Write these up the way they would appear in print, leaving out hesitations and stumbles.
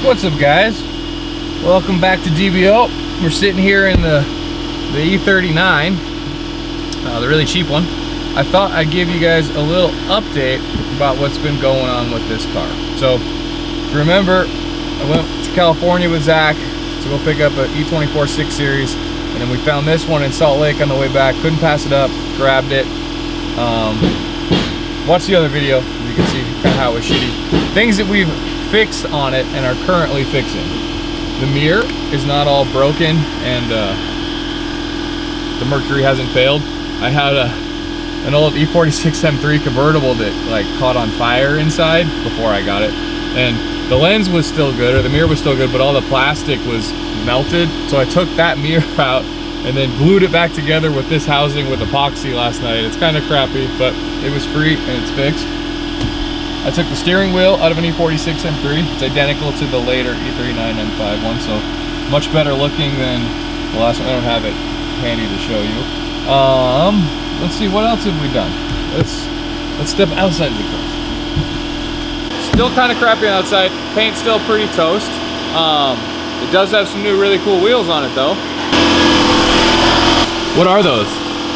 What's up, guys? Welcome back to DBO. We're sitting here in the E39, the really cheap one. I thought I'd give you guys a little update about what's been going on with this car. So, remember, I went to California with Zach to go pick up an E24 6 Series, and then we found this one in Salt Lake on the way back. Couldn't pass it up, grabbed it. Watch the other video, you can see kind of how it was shitty. Things that we've fixed on it and are currently fixing. The mirror is not all broken, and the mercury hasn't failed. I had an old E46 M3 convertible that like caught on fire inside before I got it, and the lens was still good, or the mirror was still good, but all the plastic was melted. So I took that mirror out and then glued it back together with this housing with epoxy last night. It's kind of crappy, but it was free and it's fixed. I took the steering wheel out of an E46 M3. It's identical to the later E39 M5 one, so much better looking than the last one. I don't have it handy to show you. Let's see, what else have we done? Let's step outside the car. Still kind of crappy on outside. Paint's still pretty toast. It does have some new really cool wheels on it though. What are those?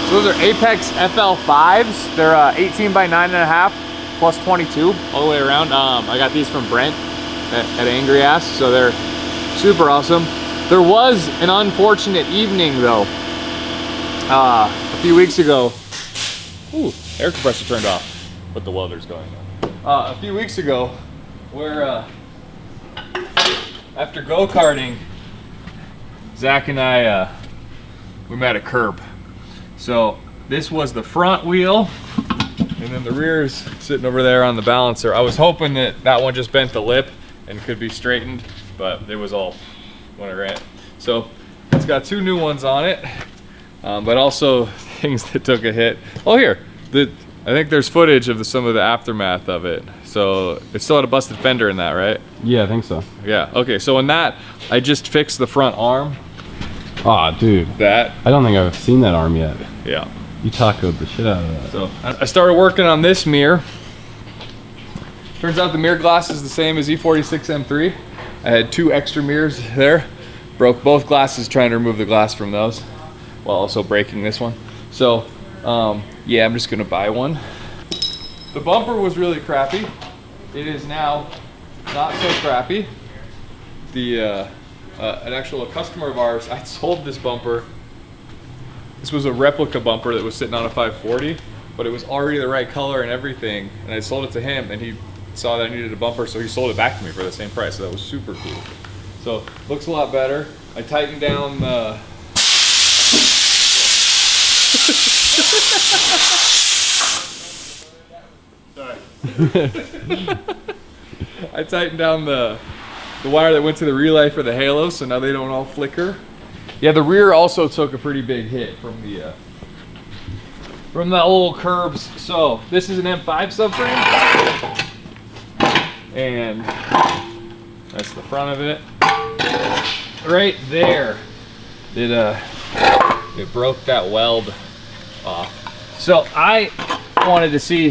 So those are Apex FL5s. They're 18 by 9.5 plus 22 all the way around. I got these from Brent at Angry Ass, so they're super awesome. There was an unfortunate evening though, a few weeks ago. Ooh, air compressor turned off, but the welder's going on. A few weeks ago, where after go-karting, Zach and I, we met a curb. So this was the front wheel, and then the rear's sitting over there on the balancer. I was hoping that that one just bent the lip and could be straightened, but it was all when I ran. So it's got two new ones on it, but also things that took a hit. Oh, here, I think there's footage of some of the aftermath of it. So it still had a busted fender in that, right? Yeah, I think so. Yeah, okay, so in that, I just fixed the front arm. Aw, dude. That. I don't think I've seen that arm yet. Yeah. You tacoed the shit out of that. So I started working on this mirror. Turns out the mirror glass is the same as E46 M3. I had two extra mirrors there. Broke both glasses trying to remove the glass from those, while also breaking this one. So, yeah, I'm just gonna buy one. The bumper was really crappy. It is now not so crappy. A customer of ours, I sold this bumper. This was a replica bumper that was sitting on a 540, but it was already the right color and everything. And I sold it to him, and he saw that I needed a bumper, so he sold it back to me for the same price. So that was super cool. So looks a lot better. I tightened down the. Sorry. I tightened down the wire that went to the relay for the halo, so now they don't all flicker. Yeah, the rear also took a pretty big hit from the old curbs. So this is an M5 subframe, and that's the front of it. Right there, it broke that weld off. So I wanted to see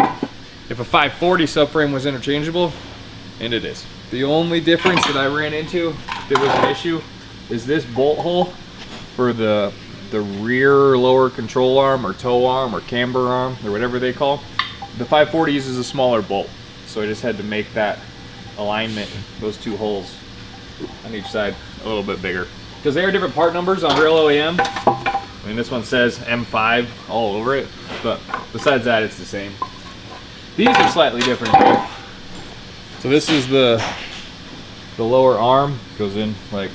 if a 540 subframe was interchangeable, and it is. The only difference that I ran into that was an issue is this bolt hole for the rear lower control arm or toe arm or camber arm or whatever they call. The 540 uses a smaller bolt, so I just had to make that alignment, those two holes on each side, a little bit bigger. Because they are different part numbers on real OEM. I mean, this one says M5 all over it, but besides that, it's the same. These are slightly different too. So this is the lower arm, goes in like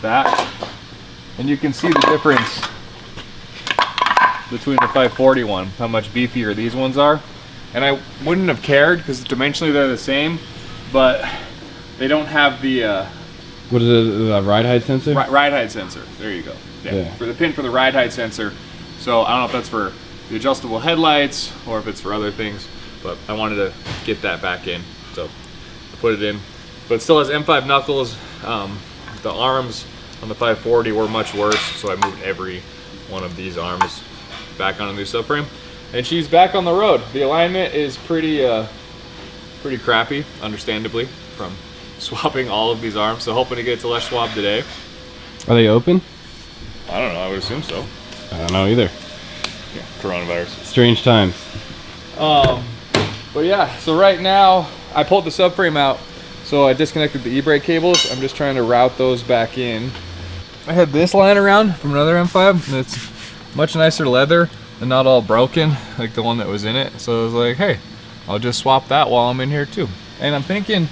that, and you can see the difference between the 540 one, how much beefier these ones are. And I wouldn't have cared because dimensionally they're the same, but they don't have the what is it, the ride height sensor? Ride height sensor, there you go. Yeah. For the pin for the ride height sensor. So I don't know if that's for the adjustable headlights or if it's for other things, but I wanted to get that back in, so I put it in. But it still has M5 knuckles. The arms on the 540 were much worse, so I moved every one of these arms back on a new subframe, and she's back on the road. The alignment is pretty pretty crappy, understandably, from swapping all of these arms. So hoping to get to less swab today. Are they open? I don't know, I would assume so. I don't know either. Yeah, coronavirus. Strange times. But yeah, so right now I pulled the subframe out, so I disconnected the e-brake cables. I'm just trying to route those back in. I had this lying around from another M5, and it's much nicer leather and not all broken like the one that was in it. So I was like, hey, I'll just swap that while I'm in here too. And I'm thinking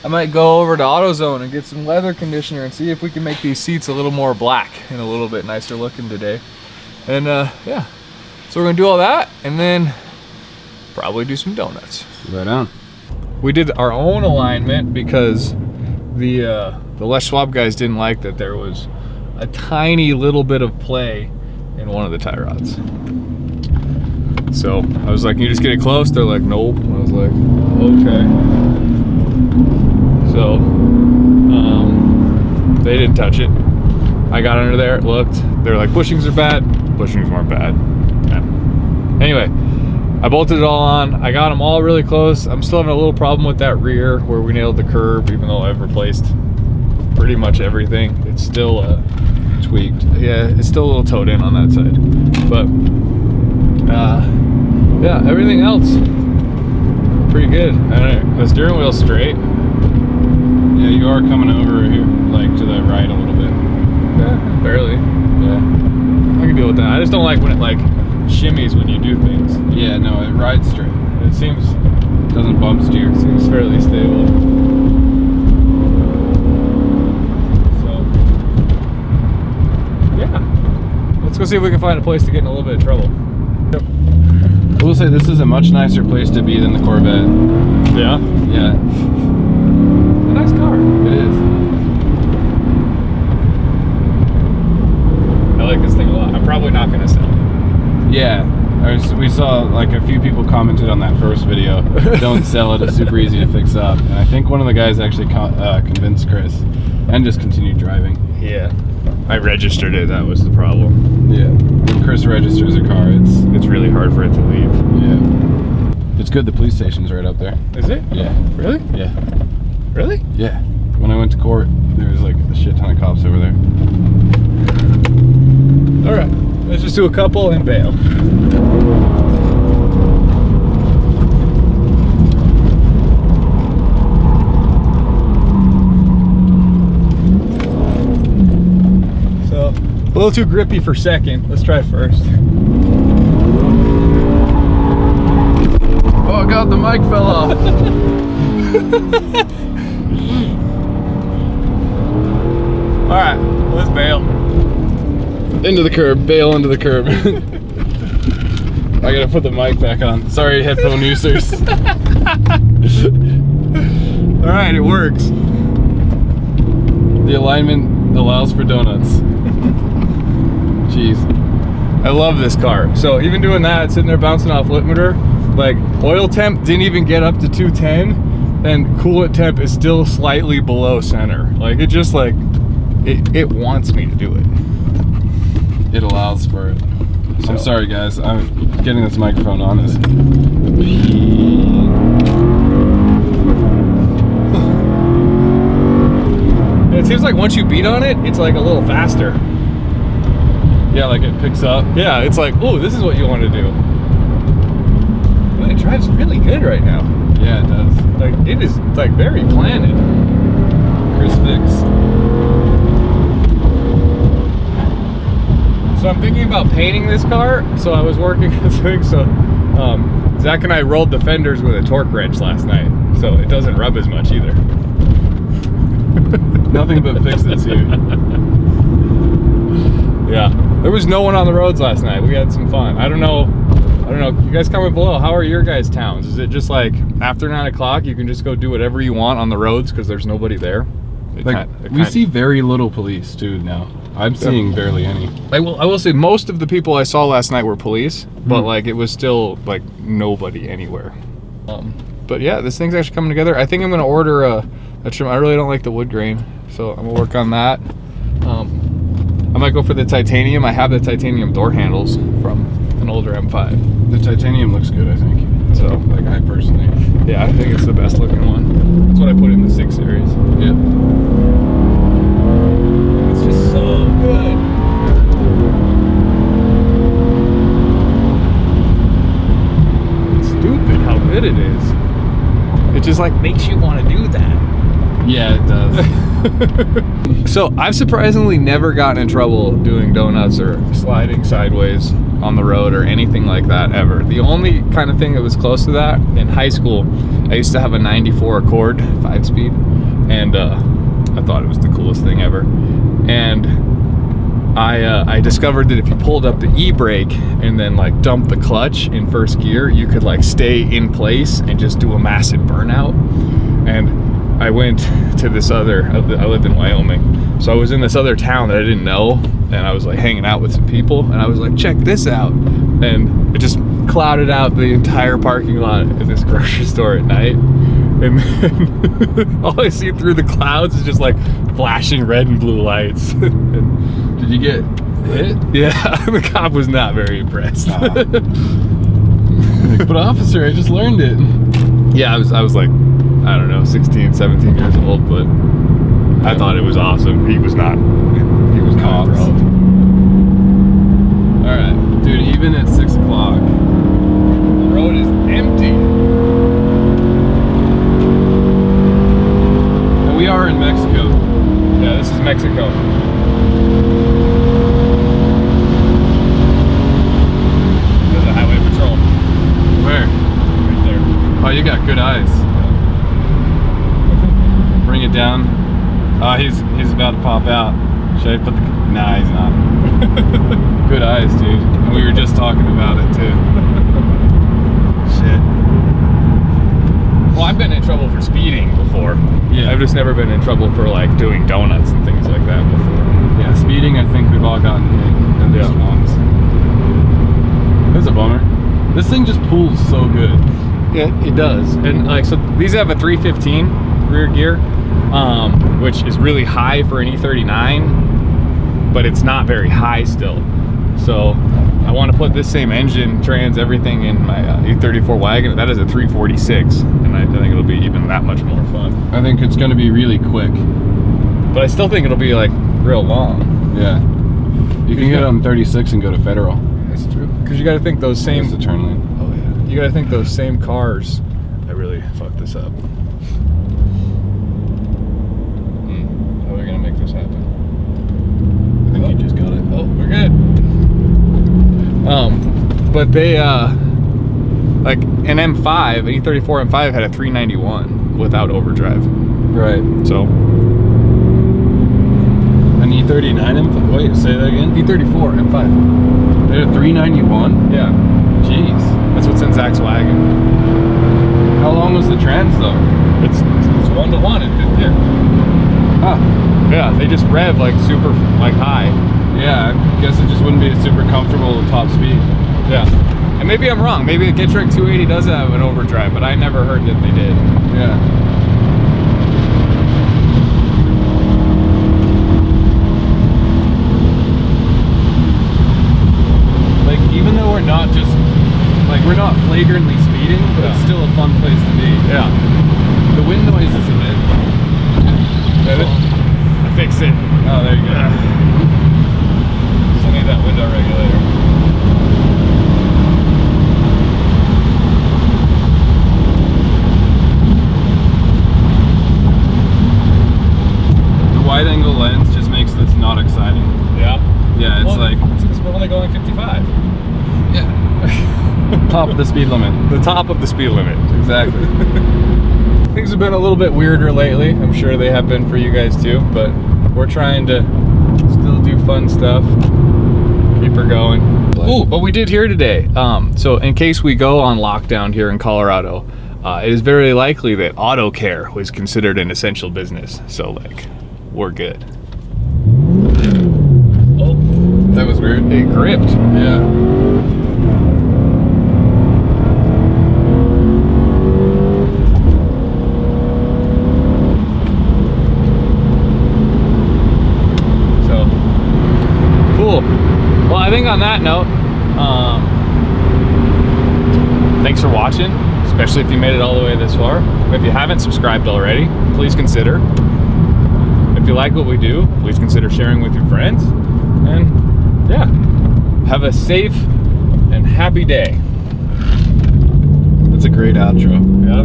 I might go over to AutoZone and get some leather conditioner and see if we can make these seats a little more black and a little bit nicer looking today. And yeah, so we're gonna do all that and then probably do some donuts. Right on. We did our own alignment because the Les Schwab guys didn't like that there was a tiny little bit of play in one of the tie rods. So I was like, can you just get it close? They're like, nope. And I was like, okay. So they didn't touch it. I got under there, looked. They're like, bushings are bad. Bushings weren't bad. Yeah. Anyway, I bolted it all on. I got them all really close. I'm still having a little problem with that rear where we nailed the curb, even though I've replaced pretty much everything. It's still tweaked. Yeah, it's still a little towed in on that side. But yeah, everything else pretty good. The steering wheel's straight. Yeah, you are coming over here, like to the right a little bit. Yeah, barely. Yeah, I can deal with that. I just don't like when it like shimmies when you do things. Yeah, no, it rides straight. It seems Doesn't bump steer. seems fairly stable. So yeah, let's go see if we can find a place to get in a little bit of trouble. I will say this is a much nicer place to be than the Corvette. Yeah, Yeah, a nice car. it is. I like this thing a lot. I'm probably not gonna sell it. Yeah, we saw like a few people commented on that first video. Don't sell it, it's super easy to fix up. And I think one of the guys actually convinced Chris and just continued driving. Yeah, I registered it. That was the problem. Yeah, when Chris registers a car, It's really hard for it to leave. yeah. It's good the police station's right up there. Is it? Yeah, Really? yeah, Really? yeah. When I went to court, there was like a shit ton of cops over there. All right, let's just do a couple and bail. So, a little too grippy for second. Let's try first. Oh god, the mic fell off. All right, let's bail. Into the curb, bail into the curb. I gotta put the mic back on. Sorry, headphone users. All right, it works. The alignment allows for donuts. Jeez. I love this car. So even doing that, sitting there bouncing off limiter, like oil temp didn't even get up to 210, and coolant temp is still slightly below center. Like it just like, it wants me to do it. It allows for it. So. I'm sorry guys, I'm getting this microphone on is It seems like once you beat on it, it's like a little faster. yeah, like it picks up. Yeah, it's like, oh, this is what you want to do. Well, it drives really good right now. Yeah, it does. Like it is like very planted. Chris fix. So I'm thinking about painting this car. So I was working this week. So Zach and I rolled the fenders with a torque wrench last night, so it doesn't rub as much either. Nothing but fixes here. Yeah, there was no one on the roads last night. We had some fun. I don't know. You guys comment below. How are your guys' towns? Is it just like after 9 o'clock you can just go do whatever you want on the roads because there's nobody there? We see very little police too now. I'm seeing barely any. I will say most of the people I saw last night were police, but like it was still like nobody anywhere. But yeah, this thing's actually coming together. I think I'm gonna order a trim. I really don't like the wood grain, so I'm gonna work on that. I might go for the titanium. I have the titanium door handles from an older M5. The titanium looks good, I think. So, like I personally. yeah, I think it's the best looking one. That's what I put in the 6 Series. Yeah. It's just so good. It's stupid how good it is. It just like makes you want to do that. Yeah, it does. So I've surprisingly never gotten in trouble doing donuts or sliding sideways on the road or anything like that ever. The only kind of thing that was close to that in high school, I used to have a 94 Accord 5-speed, and I thought it was the coolest thing ever. And I discovered that if you pulled up the e-brake and then like dumped the clutch in first gear, you could like stay in place and just do a massive burnout. And I went to this other, I lived in Wyoming, so I was in this other town that I didn't know, and I was like hanging out with some people, and I was like, check this out. And it just clouded out the entire parking lot in this grocery store at night. And then all I see through the clouds is just like flashing red and blue lights. And Did you get hit? yeah, the cop was not very impressed. Like, but officer, I just learned it. Yeah, I was like, I don't know, 16, 17 years old, but I thought it was awesome. He was not. He was not Cops. All right, dude. Even at 6 o'clock, the road is empty. and we are in Mexico. Yeah, this is Mexico. There's a highway patrol Where? right there. Oh, you got good eyes. Bring it down. Oh, he's about to pop out. Should I put the? Nah, he's not. Good eyes, dude. And we were just talking about it too. Shit. Well, I've been in trouble for speeding before. Yeah. I've just never been in trouble for like doing donuts and things like that before. Yeah, speeding. I think we've all gotten hit at least Yeah. once. That's a bummer. This thing just pulls so good. Yeah, it does. And like, so these have a 315 rear gear, which is really high for an E39, but it's not very high still. So I want to put this same engine, trans, everything in my E34 wagon. That is a 346, and I think it'll be even that much more fun. I think it's going to be really quick. But I still think it'll be like real long. Yeah. You can get on 36 and go to Federal. That's true. Because you got to think those same. There's the turn lane. Oh yeah. You got to think those same cars. I really fucked this up. How are we gonna make this happen? I think you just got it. Oh, we're good. But they like an M5, an E34 M5 had a 391 without overdrive. Right. So An E39 M5? Wait, say that again? E34 M5. They had a 391? Yeah, Jeez. that's what's in Zach's wagon. How long was the trans though? It's 1-to-1 in fifth gear. Huh. Yeah, they just rev like super like high. Yeah, I guess it just wouldn't be a super comfortable top speed. Yeah. And maybe I'm wrong. Maybe the Getrek 280 does have an overdrive, but I never heard that they did. Yeah. Like, even though we're not just, like, we're not flagrantly speeding, but it's Yeah. still a fun place to be. Yeah. The wind noise is a bit. I fixed it. Oh, there you go. Still need that window regulator. The wide angle lens just makes this not exciting. Yeah. Yeah, it's like it's because we're only going 55. top of the speed limit. The top of the speed limit. Exactly. Things have been a little bit weirder lately. I'm sure they have been for you guys too, but we're trying to still do fun stuff. Keep her going. Ooh, but we did hear today. So in case we go on lockdown here in Colorado, it is very likely that auto care was considered an essential business. So like, we're good. Oh, That was weird. it gripped. Yeah. So cool. Well, I think on that note, Thanks for watching, especially if you made it all the way this far. If you haven't subscribed already, please consider. If you like what we do, please consider sharing with your friends. And yeah, have a safe and happy day. That's a great outro. Yeah.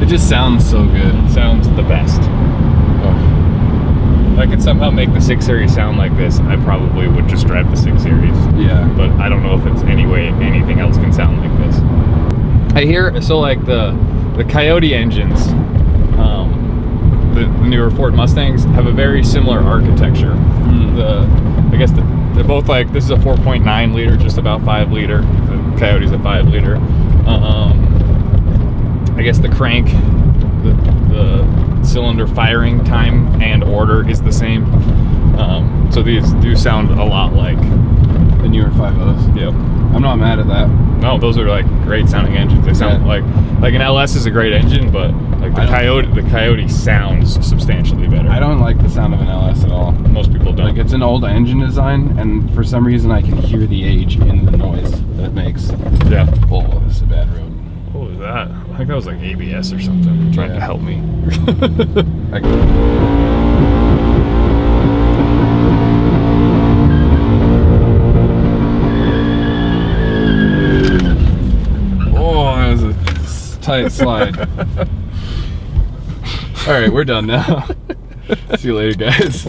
It just sounds so good. It sounds the best. Oh. If I could somehow make the 6 Series sound like this, I probably would just drive the 6 Series. Yeah. But I don't know if it's any way anything else can sound like this. I hear, so like the Coyote engines, the newer Ford Mustangs have a very similar architecture. I guess they're both like, this is a 4.9 liter, just about 5 liter. The Coyote's a 5 liter. I guess the crank, the cylinder firing time and order is the same. So these do sound a lot like The newer 5.0s. Yep. I'm not mad at that. No, those are like great sounding engines. They sound like an LS is a great engine, but like the Coyote sounds substantially better. I don't like the sound of an LS at all. Most people don't. Like, it's an old engine design, and for some reason I can hear the age in the noise that it makes. Yeah. Oh, this is a bad road. What was that? I think that was like ABS or something trying to help me. Oh, that was a tight slide. All right, we're done now. See you later, guys.